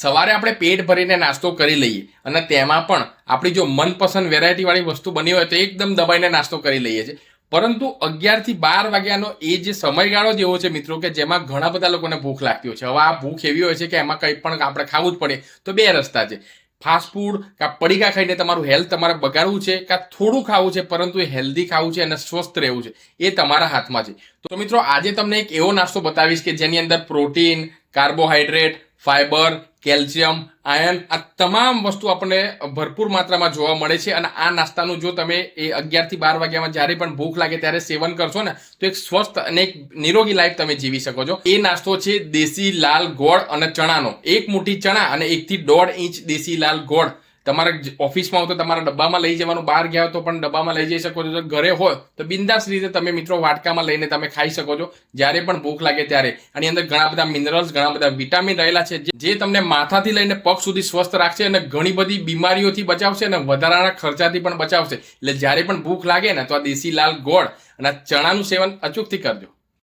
સવારે આપણે પેટ ભરીને નાસ્તો કરી લઈએ અને તેમાં પણ આપણી જો મનપસંદ વેરાયટી વાળી વસ્તુ બની હોય તો એકદમ દબાઈને નાસ્તો કરી લઈએ છીએ, પરંતુ 11 થી 12 વાગ્યાનો એ જે સમયગાળો જેવો છે મિત્રો કે જેમાં ઘણા બધા લોકોને ભૂખ લાગતી હોય છે. હવે આ ભૂખ એવી હોય છે કે એમાં કંઈ પણ આપણે ખાવું જ પડે, તો બે રસ્તા છે. ફાસ્ટ ફૂડ કાં પડીકા ખાઈને તમારું હેલ્થ તમારે બગાડવું છે, કાં થોડું ખાવું છે પરંતુ એ હેલ્ધી ખાવું છે અને સ્વસ્થ રહેવું છે, એ તમારા હાથમાં છે. તો મિત્રો આજે તમને એક એવો નાસ્તો બતાવીશ કે જેની અંદર protein, carbohydrate, fibre, calcium, iron આ તમામ વસ્તુ આપણને ભરપૂર માત્રામાં જોવા મળે છે. અને આ નાસ્તાનું જો તમે એ 11 થી 12 વાગ્યામાં જ્યારે પણ ભૂખ લાગે ત્યારે સેવન કરશો ને તો એક સ્વસ્થ અને એક નિરોગી લાઈફ તમે જીવી શકો છો. એ નાસ્તો છે દેશી લાલ ગોળ અને ચણાનો. એક મુઠ્ઠી ચણા અને 1 થી 1.5 ઇંચ દેશી લાલ ગોળ તમારા ઓફિસમાં હોય તો તમારા ડબ્બામાં લઈ જવાનું, બહાર ગયા હોય તો પણ ડબ્બામાં લઈ જઈ શકો છો. ઘરે હોય તો બિંદાસ રીતે તમે મિત્રો વાટકામાં લઈને તમે ખાઈ શકો છો જ્યારે પણ ભૂખ લાગે ત્યારે. આની અંદર ઘણા બધા મિનરલ્સ, ઘણા બધા વિટામિન રહેલા છે જે તમને માથાથી લઈને પગ સુધી સ્વસ્થ રાખશે અને ઘણી બધી બીમારીઓથી બચાવશે અને વધારાના ખર્ચાથી પણ બચાવશે. એટલે જ્યારે પણ ભૂખ લાગે ને તો આ દેશી લાલ ગોળ અને ચણાનું સેવન અચૂકથી કરજો.